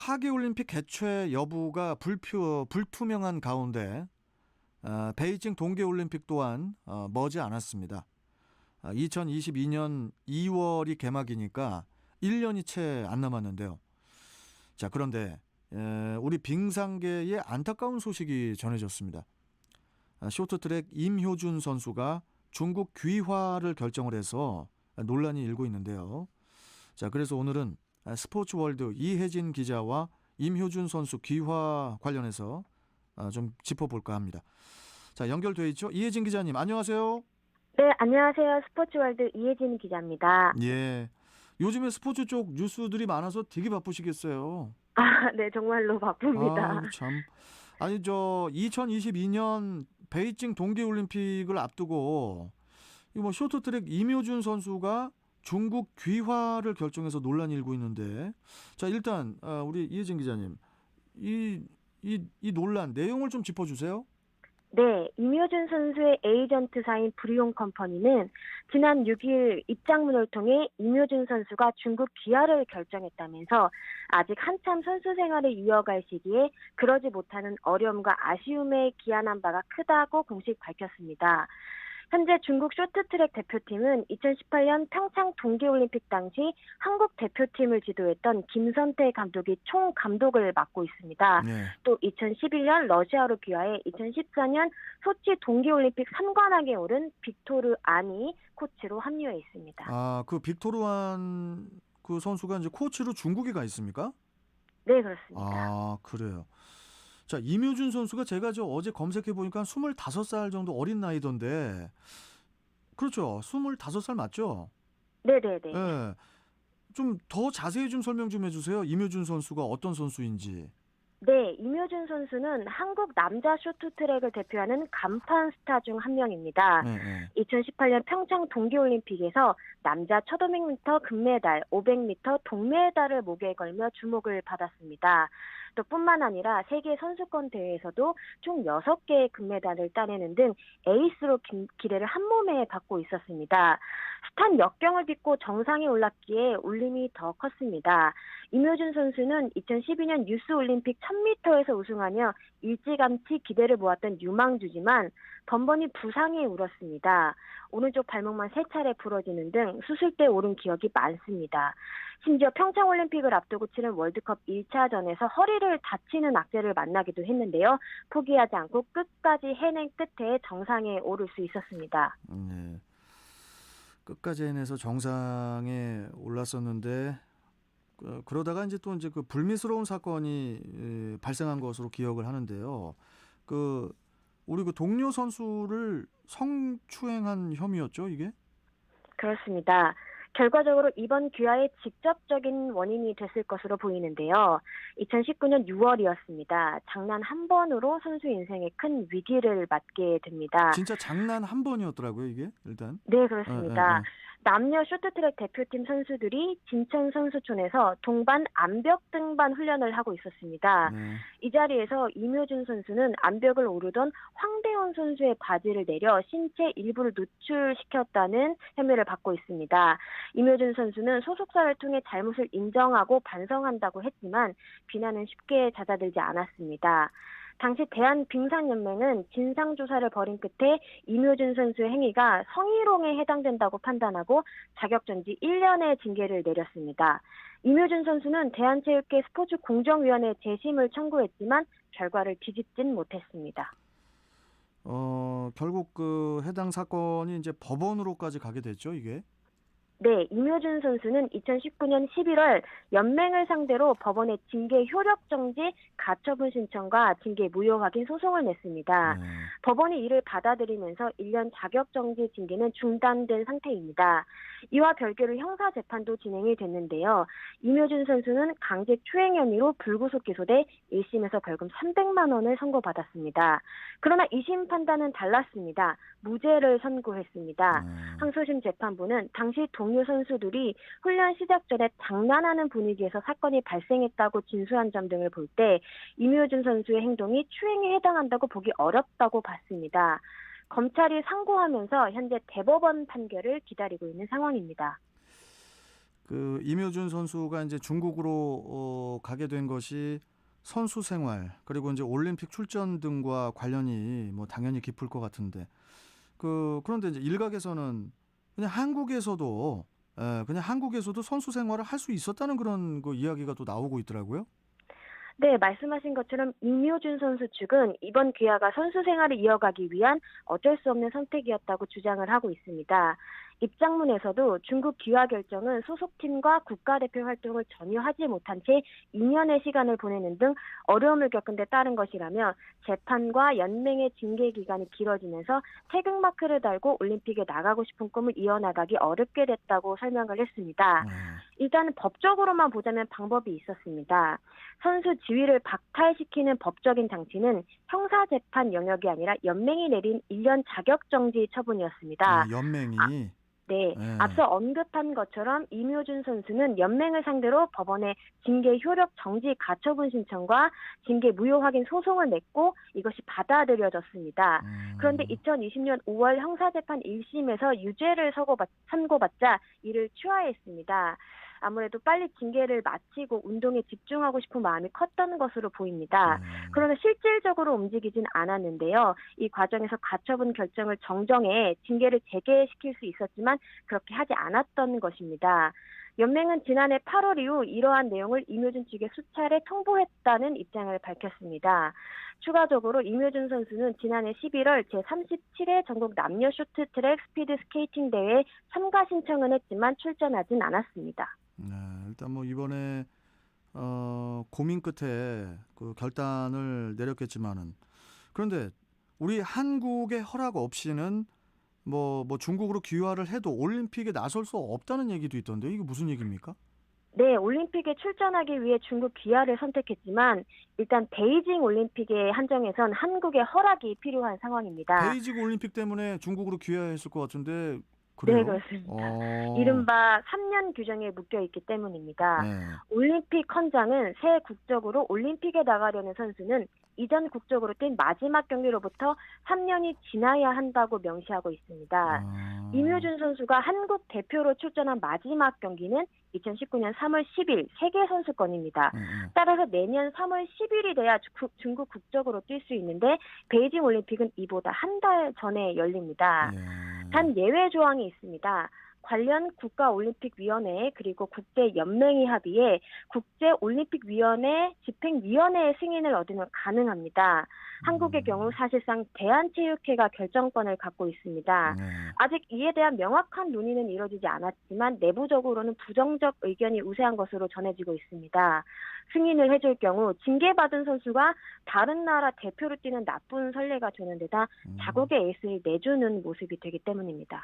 하계올림픽 개최 여부가 불투명한 가운데 베이징 동계올림픽 또한 머지 않았습니다. 2022년 2월이 개막이니까 1년이 채 안 남았는데요. 자, 그런데 우리 빙상계에 안타까운 소식이 전해졌습니다. 쇼트트랙 임효준 선수가 중국 귀화를 결정을 해서 논란이 일고 있는데요. 자, 그래서 오늘은 스포츠월드 이혜진 기자와 임효준 선수 귀화 관련해서 좀 짚어볼까 합니다. 자, 연결돼 있죠? 이혜진 기자님, 안녕하세요. 네, 안녕하세요. 스포츠월드 이혜진 기자입니다. 예. 요즘에 스포츠 쪽 뉴스들이 많아서 되게 바쁘시겠어요. 네, 정말로 바쁩니다. 아이고 참. 아니 2022년 베이징 동계올림픽을 앞두고 이거 뭐 쇼트트랙 임효준 선수가 중국 귀화를 결정해서 논란이 일고 있는데, 자 일단 우리 이혜진 기자님 이 논란 내용을 좀 짚어주세요. 네, 임효준 선수의 에이전트사인 브리온 컴퍼니는 지난 6일 입장문을 통해 임효준 선수가 중국 귀화를 결정했다면서 아직 한참 선수 생활을 이어갈 시기에 그러지 못하는 어려움과 아쉬움에 기한한 바가 크다고 공식 밝혔습니다. 현재 중국 쇼트트랙 대표팀은 2018년 평창 동계올림픽 당시 한국 대표팀을 지도했던 김선태 감독이 총감독을 맡고 있습니다. 네. 또 2011년 러시아로 귀화해 2014년 소치 동계올림픽 3관왕에 오른 빅토르 아니 코치로 합류해 있습니다. 그 빅토르안 그 선수가 이제 코치로 중국에 가 있습니까? 네, 그렇습니다. 아, 그래요. 자, 임효준 선수가 제가 어제 검색해 보니까 25살 정도 어린 나이던데, 그렇죠? 25살 맞죠? 네네네. 예. 좀 더 자세히 좀 설명 좀 해주세요. 임효준 선수가 어떤 선수인지. 네, 임효준 선수는 한국 남자 쇼트트랙을 대표하는 간판 스타 중 한 명입니다. 예, 예. 2018년 평창 동계올림픽에서 남자 1500m 금메달, 500m 동메달을 목에 걸며 주목을 받았습니다. 또 뿐만 아니라 세계 선수권 대회에서도 총 6개의 금메달을 따내는 등 에이스로 기대를 한 몸에 받고 있었습니다. 숱한 역경을 딛고 정상에 올랐기에 울림이 더 컸습니다. 임효준 선수는 2012년 유스올림픽 1000m에서 우승하며 일찌감치 기대를 모았던 유망주지만 번번이 부상에 울었습니다. 오른쪽 발목만 3차례 부러지는 등 수술대 오른 기억이 많습니다. 심지어 평창올림픽을 앞두고 치른 월드컵 1차전에서 허리를 다치는 악재를 만나기도 했는데요. 포기하지 않고 끝까지 해낸 끝에 정상에 오를 수 있었습니다. 네. 끝까지 해내서 정상에 올랐었는데, 그러다가 이제 또 이제 그 불미스러운 사건이 발생한 것으로 기억을 하는데요. 우리 그 동료 선수를 성추행한 혐의였죠, 이게? 그렇습니다. 결과적으로 이번 귀화의 직접적인 원인이 됐을 것으로 보이는데요. 2019년 6월이었습니다. 장난 한 번으로 선수 인생에 큰 위기를 맞게 됩니다. 진짜 장난 한 번이었더라고요, 이게 일단. 네, 예, 예, 그렇습니다. 예. 남녀 쇼트트랙 대표팀 선수들이 진천 선수촌에서 동반 암벽 등반 훈련을 하고 있었습니다. 네. 이 자리에서 임효준 선수는 암벽을 오르던 황대원 선수의 바지를 내려 신체 일부를 노출시켰다는 혐의를 받고 있습니다. 임효준 선수는 소속사를 통해 잘못을 인정하고 반성한다고 했지만 비난은 쉽게 잦아들지 않았습니다. 당시 대한빙상연맹은 진상조사를 벌인 끝에 임효준 선수의 행위가 성희롱에 해당된다고 판단하고 자격정지 1년의 징계를 내렸습니다. 임효준 선수는 대한체육회 스포츠공정위원회에 재심을 청구했지만 결과를 뒤집진 못했습니다. 결국 그 해당 사건이 이제 법원으로까지 가게 됐죠, 이게. 네, 임효준 선수는 2019년 11월 연맹을 상대로 법원에 징계 효력 정지 가처분 신청과 징계 무효 확인 소송을 냈습니다. 네. 법원이 이를 받아들이면서 1년 자격 정지 징계는 중단된 상태입니다. 이와 별개로 형사 재판도 진행이 됐는데요. 임효준 선수는 강제 추행 혐의로 불구속 기소돼 1심에서 벌금 300만 원을 선고받았습니다. 그러나 2심 판단은 달랐습니다. 무죄를 선고했습니다. 항소심 재판부는 당시 동료 선수들이 훈련 시작 전에 장난하는 분위기에서 사건이 발생했다고 진술한 점 등을 볼 때 임효준 선수의 행동이 추행에 해당한다고 보기 어렵다고 봤습니다. 검찰이 상고하면서 현재 대법원 판결을 기다리고 있는 상황입니다. 그 임효준 선수가 이제 중국으로 가게 된 것이 선수 생활 그리고 이제 올림픽 출전 등과 관련이 뭐 당연히 깊을 것 같은데 그런데 이제 일각에서는 그냥 한국에서도 그냥 한국에서도 선수 생활을 할 수 있었다는 그런 그 이야기가 또 나오고 있더라고요. 네, 말씀하신 것처럼 임효준 선수 측은 이번 귀화가 선수 생활을 이어가기 위한 어쩔 수 없는 선택이었다고 주장을 하고 있습니다. 입장문에서도 중국 귀화 결정은 소속팀과 국가대표 활동을 전혀 하지 못한 채 2년의 시간을 보내는 등 어려움을 겪은 데 따른 것이라며 재판과 연맹의 징계 기간이 길어지면서 태극마크를 달고 올림픽에 나가고 싶은 꿈을 이어나가기 어렵게 됐다고 설명을 했습니다. 네. 일단은 법적으로만 보자면 방법이 있었습니다. 선수 지위를 박탈시키는 법적인 장치는 형사재판 영역이 아니라 연맹이 내린 1년 자격정지 처분이었습니다. 연맹이 네, 예. 앞서 언급한 것처럼 임효준 선수는 연맹을 상대로 법원에 징계 효력 정지 가처분 신청과 징계 무효 확인 소송을 냈고 이것이 받아들여졌습니다. 그런데 2020년 5월 형사재판 1심에서 유죄를 선고받자 이를 취하했습니다. 아무래도 빨리 징계를 마치고 운동에 집중하고 싶은 마음이 컸던 것으로 보입니다. 그러나 실질적으로 움직이진 않았는데요. 이 과정에서 가처분 결정을 정정해 징계를 재개시킬 수 있었지만 그렇게 하지 않았던 것입니다. 연맹은 지난해 8월 이후 이러한 내용을 임효준 측에 수차례 통보했다는 입장을 밝혔습니다. 추가적으로 임효준 선수는 지난해 11월 제37회 전국 남녀 쇼트트랙 스피드 스케이팅 대회에 참가 신청은 했지만 출전하진 않았습니다. 네, 일단 뭐 이번에 고민 끝에 그 결단을 내렸겠지만은 그런데 우리 한국의 허락 없이는 뭐 중국으로 귀화를 해도 올림픽에 나설 수 없다는 얘기도 있던데 이게 무슨 얘기입니까? 네, 올림픽에 출전하기 위해 중국 귀화를 선택했지만 일단 베이징 올림픽에 한정해선 한국의 허락이 필요한 상황입니다. 베이징 올림픽 때문에 중국으로 귀화했을 것 같은데 네, 그래요? 그렇습니다. 이른바 3년 규정에 묶여있기 때문입니다. 네. 올림픽 헌장은 새 국적으로 올림픽에 나가려는 선수는 이전 국적으로 뛴 마지막 경기로부터 3년이 지나야 한다고 명시하고 있습니다. 임효준 선수가 한국 대표로 출전한 마지막 경기는 2019년 3월 10일 세계선수권입니다. 따라서 내년 3월 10일이 돼야 중국 국적으로 뛸 수 있는데 베이징 올림픽은 이보다 한 달 전에 열립니다. 단 예외 조항이 있습니다. 관련 국가올림픽위원회 그리고 국제연맹이 합의해 국제올림픽위원회 집행위원회의 승인을 얻으면 가능합니다. 한국의 경우 사실상 대한체육회가 결정권을 갖고 있습니다. 아직 이에 대한 명확한 논의는 이루어지지 않았지만 내부적으로는 부정적 의견이 우세한 것으로 전해지고 있습니다. 승인을 해줄 경우 징계받은 선수가 다른 나라 대표로 뛰는 나쁜 선례가 되는 데다 자국의 에이스를 내주는 모습이 되기 때문입니다.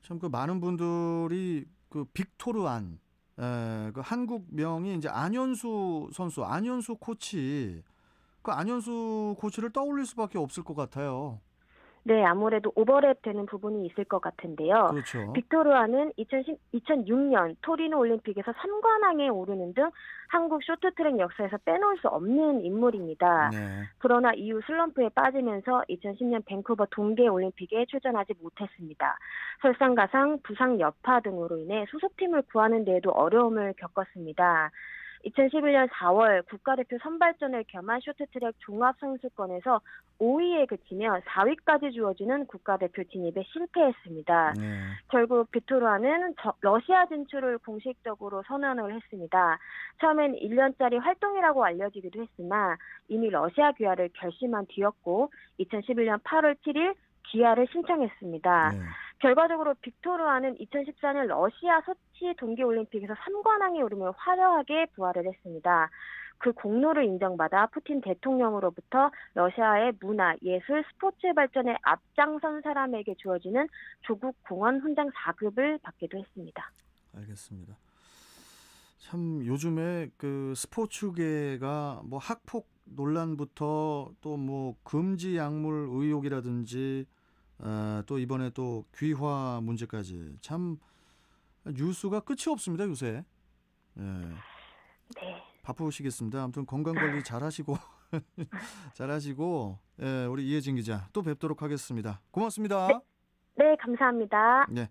참 그 많은 분들이 그 빅토르안 그 한국명이 이제 안현수 선수, 안현수 코치, 그 안현수 코치를 떠올릴 수밖에 없을 것 같아요. 네, 아무래도 오버랩 되는 부분이 있을 것 같은데요. 그렇죠. 빅토르아는 2006년 토리노 올림픽에서 3관왕에 오르는 등 한국 쇼트트랙 역사에서 빼놓을 수 없는 인물입니다. 네. 그러나 이후 슬럼프에 빠지면서 2010년 밴쿠버 동계올림픽에 출전하지 못했습니다. 설상가상, 부상 여파 등으로 인해 소속팀을 구하는 데에도 어려움을 겪었습니다. 2011년 4월 국가대표 선발전을 겸한 쇼트트랙 종합선수권에서 5위에 그치며 4위까지 주어지는 국가대표 진입에 실패했습니다. 결국 빅토르아는 러시아 진출을 공식적으로 선언을 했습니다. 처음엔 1년짜리 활동이라고 알려지기도 했으나 이미 러시아 귀화를 결심한 뒤였고 2011년 8월 7일 귀화를 신청했습니다. 결과적으로 빅토르아는 2014년 러시아 소치 동계올림픽에서 3관왕에 오르며 화려하게 부활을 했습니다. 그 공로를 인정받아 푸틴 대통령으로부터 러시아의 문화, 예술, 스포츠 발전에 앞장선 사람에게 주어지는 조국 공헌 훈장 4급을 받기도 했습니다. 알겠습니다. 참 요즘에 그 스포츠계가 뭐 학폭 논란부터 또 뭐 금지 약물 의혹이라든지 또 이번에 또 귀화 문제까지 참 뉴스가 끝이 없습니다 요새. 네. 바쁘시겠습니다. 아무튼 건강 관리 잘하시고 잘하시고 우리 이혜진 기자 또 뵙도록 하겠습니다. 고맙습니다. 네, 감사합니다. 네.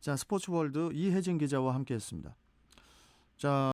자, 스포츠월드 이혜진 기자와 함께했습니다. 자.